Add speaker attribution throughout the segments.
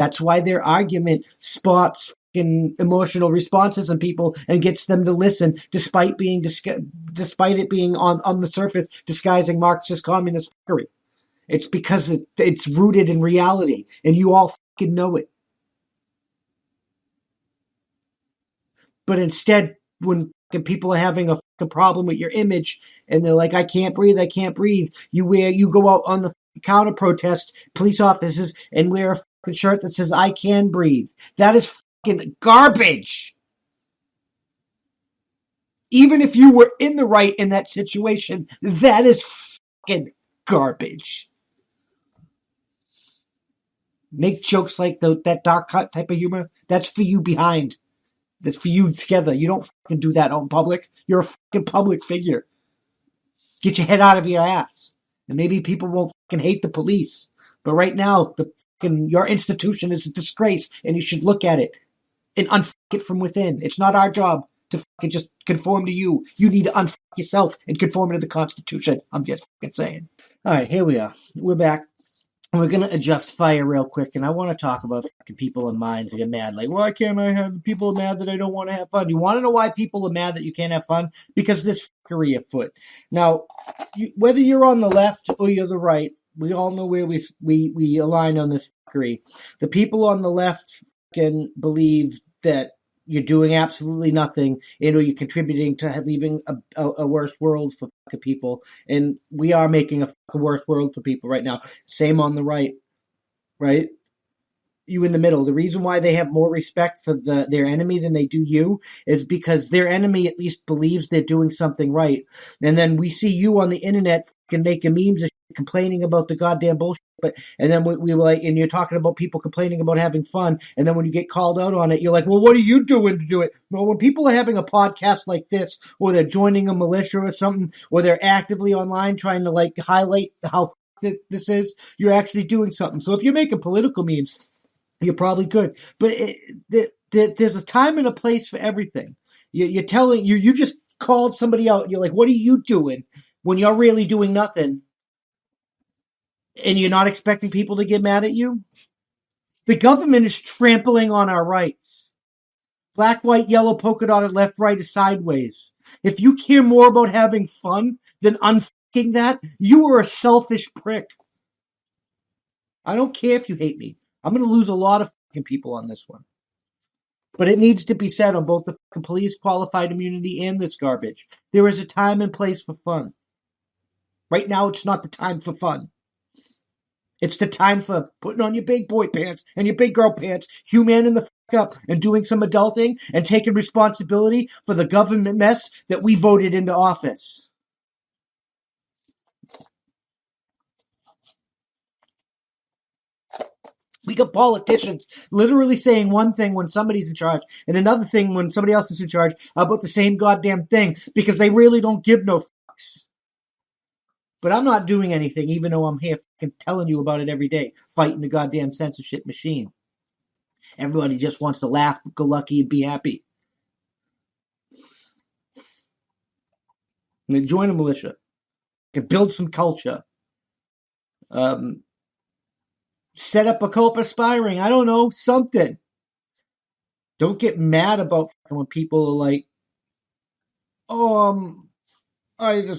Speaker 1: That's why their argument spots emotional responses in people and gets them to listen, despite it being on the surface disguising Marxist communist fuckery. It's because it's rooted in reality, and you all fucking know it. But instead, when people are having a fucking problem with your image, and they're like, I can't breathe, you go out on the counter protest, police officers, and wear a fucking shirt that says, I can breathe. That is fucking garbage. Even if you were in the right in that situation, that is fucking garbage. Make jokes like that dark cut type of humor. That's for you behind. That's for you together. You don't fucking do that out in public. You're a fucking public figure. Get your head out of your ass. And maybe people won't fucking hate the police. But right now, your institution is a disgrace, and you should look at it and unfuck it from within. It's not our job to fucking just conform to you. You need to unfuck yourself and conform to the Constitution. I'm just fucking saying. All right, here we are. We're back. We're going to adjust fire real quick, and I want to talk about fucking people and minds that get mad. Like, why can't I have people mad that I don't want to have fun? You want to know why people are mad that you can't have fun? Because there's fuckery afoot. Now, whether you're on the left or you're the right, we all know where we align on this fuckery. The people on the left can believe that you're doing absolutely nothing, and or you're contributing to leaving a worse world for fucking people. And we are making a fucking worse world for people right now. Same on the right, right? You in the middle. The reason why they have more respect for their enemy than they do you is because their enemy at least believes they're doing something right. And then we see you on the internet fucking making memes and complaining about the goddamn bullshit. And then we were like, and you're talking about people complaining about having fun. And then when you get called out on it, you're like, well, what are you doing to do it? Well, when people are having a podcast like this, or they're joining a militia or something, or they're actively online trying to like highlight how this is, you're actually doing something. So if you're making political memes, you're probably good. But there's a time and a place for everything. You just called somebody out. You're like, what are you doing? When you're really doing nothing. And you're not expecting people to get mad at you? The government is trampling on our rights. Black, white, yellow, polka dotted, left, right is sideways. If you care more about having fun than unfucking that, you are a selfish prick. I don't care if you hate me. I'm going to lose a lot of fucking people on this one. But it needs to be said on both the fucking police qualified immunity and this garbage. There is a time and place for fun. Right now, it's not the time for fun. It's the time for putting on your big boy pants and your big girl pants, humaning the fuck up and doing some adulting and taking responsibility for the government mess that we voted into office. We got politicians literally saying one thing when somebody's in charge and another thing when somebody else is in charge about the same goddamn thing because they really don't give no fucks. But I'm not doing anything, even though I'm here fucking telling you about it every day, fighting the goddamn censorship machine. Everybody just wants to laugh, go lucky, and be happy. And join a militia. Can build some culture. Set up a cult aspiring. I don't know, something. Don't get mad about when people are like,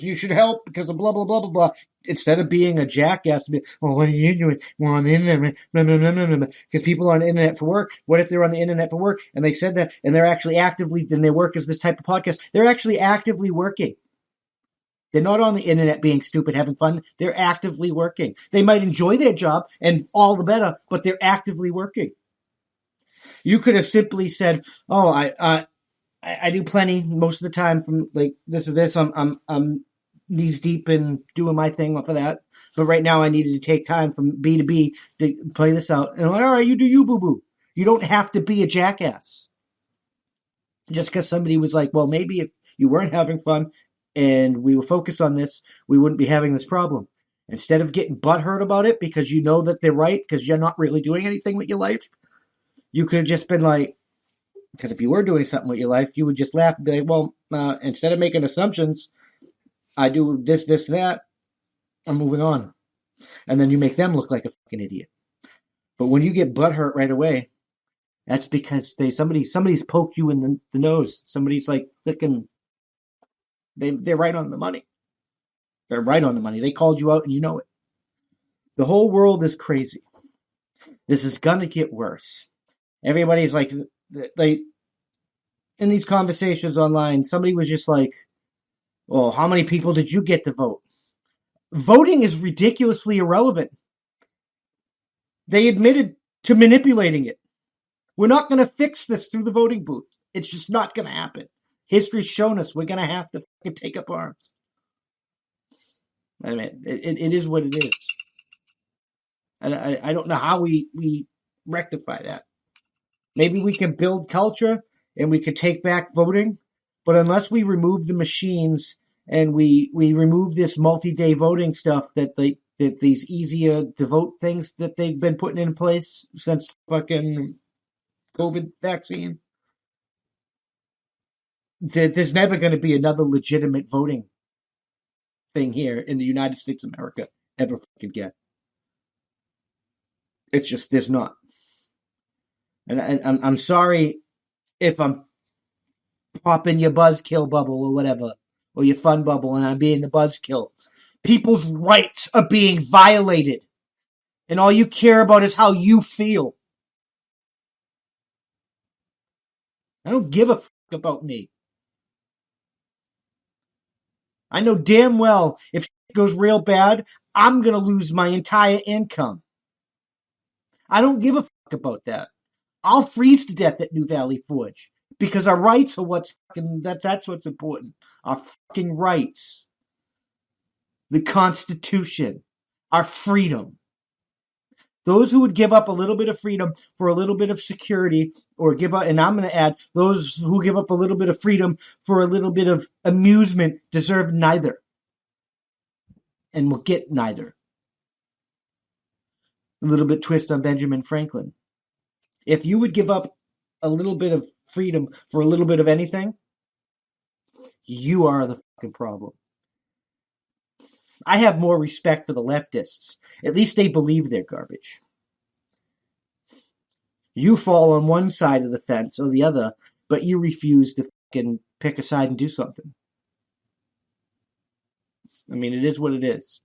Speaker 1: you should help because of blah, blah, blah, blah, blah. Instead of being a jackass, be, what are you doing? Well, on the internet, blah, blah, blah, blah, blah. Because people are on the internet for work. What if they're on the internet for work and they said that and they're actually actively, then their work is this type of podcast. They're actually actively working. They're not on the internet being stupid, having fun. They're actively working. They might enjoy their job and all the better, but they're actively working. You could have simply said, I do plenty most of the time from like this or this. I'm knees deep in doing my thing for that. But right now I needed to take time from B to B to play this out. And I'm like, all right, you do you, boo-boo. You don't have to be a jackass. Just because somebody was like, well, maybe if you weren't having fun and we were focused on this, we wouldn't be having this problem. Instead of getting butthurt about it because you know that they're right because you're not really doing anything with your life, you could have just been like, because if you were doing something with your life, you would just laugh and be like, well, instead of making assumptions, I do this, that, I'm moving on. And then you make them look like a fucking idiot. But when you get butthurt right away, that's because somebody's poked you in the nose. Somebody's like looking. They're right on the money. They're right on the money. They called you out and you know it. The whole world is crazy. This is gonna get worse. Everybody's like in these conversations online, somebody was just like, well, how many people did you get to vote? Voting is ridiculously irrelevant. They admitted to manipulating it. We're not going to fix this through the voting booth. It's just not going to happen. History's shown us we're going to have to fucking take up arms. I mean, it is what it is. And I don't know how we rectify that. Maybe we can build culture and we could take back voting, but unless we remove the machines and we remove this multi-day voting stuff that these easier to vote things that they've been putting in place since fucking COVID vaccine, there's never going to be another legitimate voting thing here in the United States of America ever fucking get. It's just, there's not. And I'm sorry if I'm popping your buzzkill bubble or whatever, or your fun bubble, and I'm being the buzzkill. People's rights are being violated. And all you care about is how you feel. I don't give a fuck about me. I know damn well if shit goes real bad, I'm going to lose my entire income. I don't give a fuck about that. I'll freeze to death at New Valley Forge because our rights are what's fucking, that's what's important. Our fucking rights. The Constitution. Our freedom. Those who would give up a little bit of freedom for a little bit of security, or give up, and I'm going to add, those who give up a little bit of freedom for a little bit of amusement deserve neither. And will get neither. A little bit twist on Benjamin Franklin. If you would give up a little bit of freedom for a little bit of anything, you are the fucking problem. I have more respect for the leftists. At least they believe they're garbage. You fall on one side of the fence or the other, but you refuse to fucking pick a side and do something. I mean, it is what it is.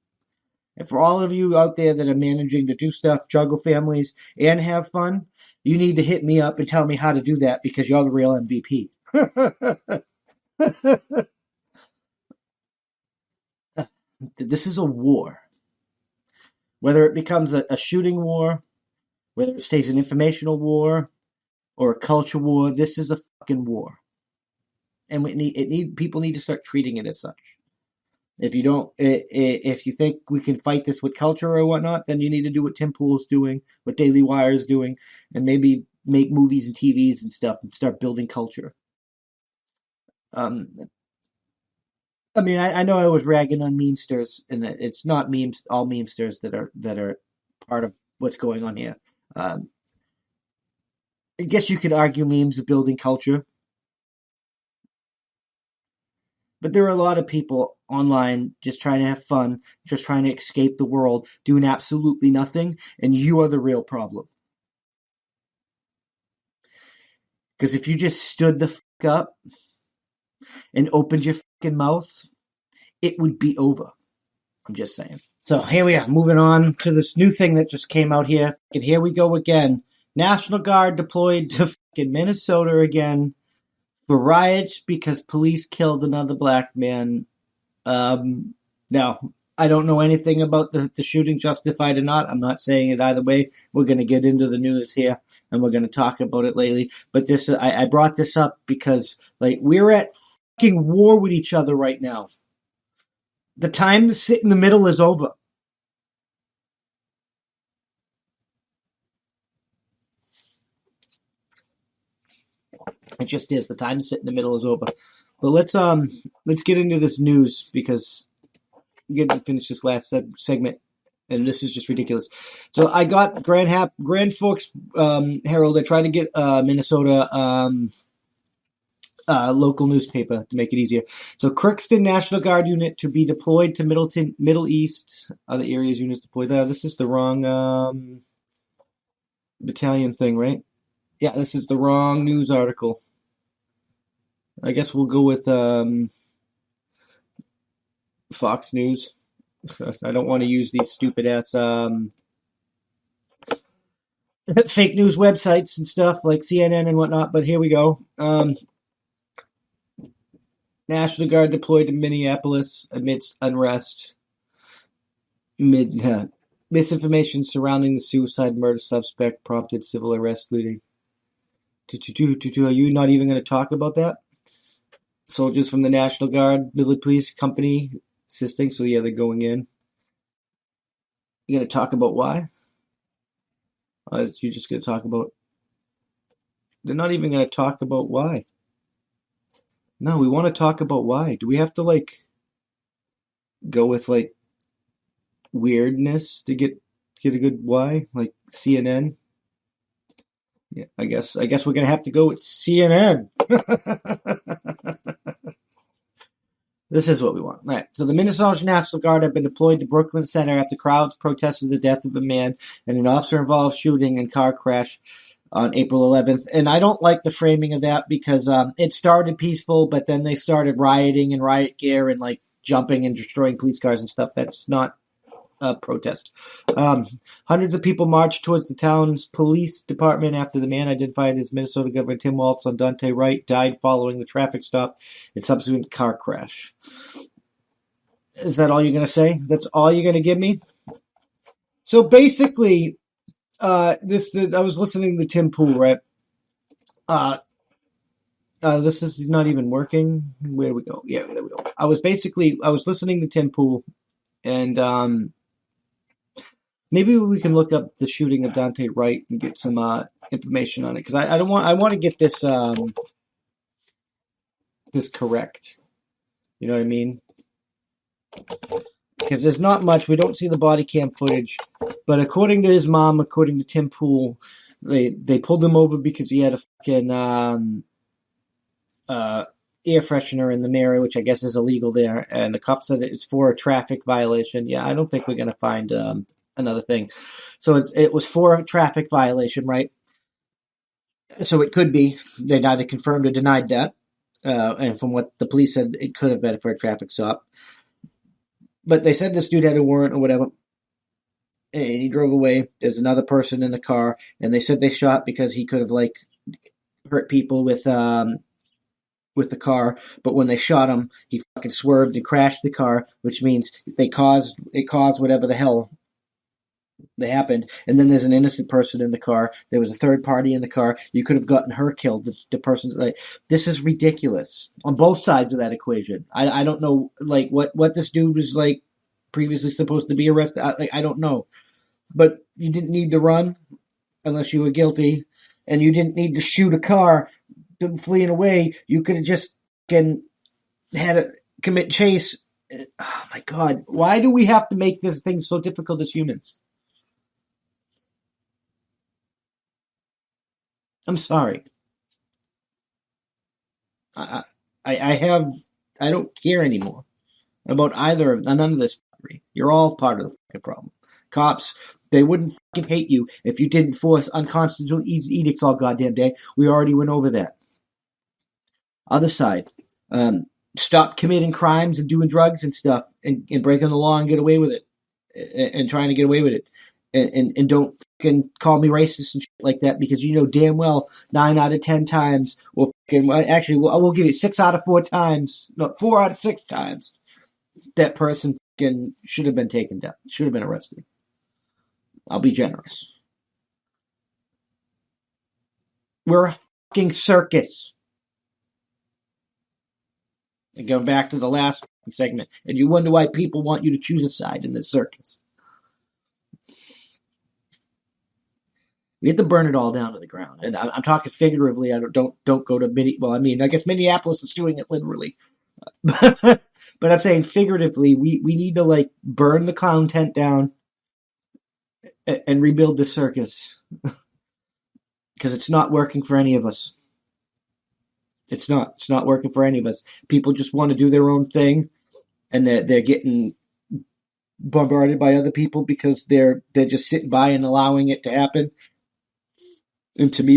Speaker 1: And for all of you out there that are managing to do stuff, juggle families, and have fun, you need to hit me up and tell me how to do that because you're the real MVP. This is a war. Whether it becomes a shooting war, whether it stays an informational war, or a culture war, this is a fucking war. And people need to start treating it as such. If you think we can fight this with culture or whatnot, then you need to do what Tim Pool's doing, what Daily Wire is doing, and maybe make movies and TVs and stuff and start building culture. I mean, I know I was ragging on memesters, and it's not all memesters that are part of what's going on here. I guess you could argue memes are building culture. But there are a lot of people online just trying to have fun, just trying to escape the world, doing absolutely nothing, and you are the real problem. Because if you just stood the fuck up and opened your fucking mouth, it would be over. I'm just saying. So here we are, moving on to this new thing that just came out here. And here we go again. National Guard deployed to fucking Minnesota again for riots because police killed another black man. Now, I don't know anything about the shooting, justified or not. I'm not saying it either way. We're going to get into the news here, and we're going to talk about it lately. But this, I brought this up because, like, we're at fucking war with each other right now. The time to sit in the middle is over. It just is. The time to sit in the middle is over. But let's get into this news because I'm going to finish this last segment, and this is just ridiculous. So I got Grand Forks Herald. I tried to get Minnesota local newspaper to make it easier. So Crookston National Guard unit to be deployed to Middle East. Other areas units deployed there. This is the wrong. battalion thing, right? Yeah, this is the wrong news article. I guess we'll go with Fox News. I don't want to use these stupid ass fake news websites and stuff like CNN and whatnot. But here we go. National Guard deployed to Minneapolis amidst unrest. Misinformation surrounding the suicide murder suspect prompted civil arrest looting. Are you not even going to talk about that? Soldiers from the National Guard, Military Police Company assisting. So yeah, they're going in. You're going to talk about why? You're just going to talk about. They're not even going to talk about why. No, we want to talk about why. Do we have to like go with like weirdness to get a good why? Like CNN? Yeah, I guess we're gonna have to go with CNN. This is what we want. All right. So the Minnesota National Guard have been deployed to Brooklyn Center after crowds protested the death of a man in an officer-involved shooting and car crash on April 11th. And I don't like the framing of that because it started peaceful, but then they started rioting and riot gear and like jumping and destroying police cars and stuff. That's not a protest. Hundreds of people marched towards the town's police department after the man identified as Minnesota Governor Tim Walz on Dante Wright died following the traffic stop and subsequent car crash. Is that all you're going to say? That's all you're going to give me? So basically, I was listening to Tim Pool, right? This is not even working. Where do we go? Yeah, there we go. I was listening to Tim Pool, and maybe we can look up the shooting of Dante Wright and get some information on it because I want to get this this correct. You know what I mean? Because there's not much. We don't see the body cam footage, but according to his mom, according to Tim Pool, they pulled him over because he had a fucking air freshener in the mirror, which I guess is illegal there. And the cop said it's for a traffic violation. Yeah, I don't think we're gonna find another thing. So it was for a traffic violation, right? So it could be. They neither confirmed or denied that. And from what the police said, it could have been for a traffic stop. But they said this dude had a warrant or whatever. And he drove away. There's another person in the car. And they said they shot because he could have, like, hurt people with the car. But when they shot him, he fucking swerved and crashed the car, which means it caused whatever the hell that happened. And then there's an innocent person in the car. There was a third party in the car. You could have gotten her killed. The person, like, this is ridiculous on both sides of that equation. I don't know, like, what this dude was, like, previously supposed to be arrested. I don't know. But you didn't need to run unless you were guilty. And you didn't need to shoot a car fleeing away. You could have just had to commit chase. Oh, my God. Why do we have to make this thing so difficult as humans? I'm sorry. I don't care anymore about none of this. You're all part of the fucking problem. Cops, they wouldn't fucking hate you if you didn't force unconstitutional edicts all goddamn day. We already went over that. Other side, stop committing crimes and doing drugs and stuff and breaking the law and get away with it and trying to get away with it. And don't fucking call me racist and shit like that because you know damn well 9 out of 10 times, or fucking, actually, we'll give you 6 out of 4 times, no, 4 out of 6 times, that person fucking should have been taken down, should have been arrested. I'll be generous. We're a fucking circus. And going back to the last segment, and you wonder why people want you to choose a side in this circus. We have to burn it all down to the ground, and I'm talking figuratively. I don't go to well, I mean, I guess Minneapolis is doing it literally, but I'm saying figuratively. We need to like burn the clown tent down and rebuild the circus because it's not working for any of us. It's not working for any of us. People just want to do their own thing, and they're getting bombarded by other people because they're just sitting by and allowing it to happen. And to me,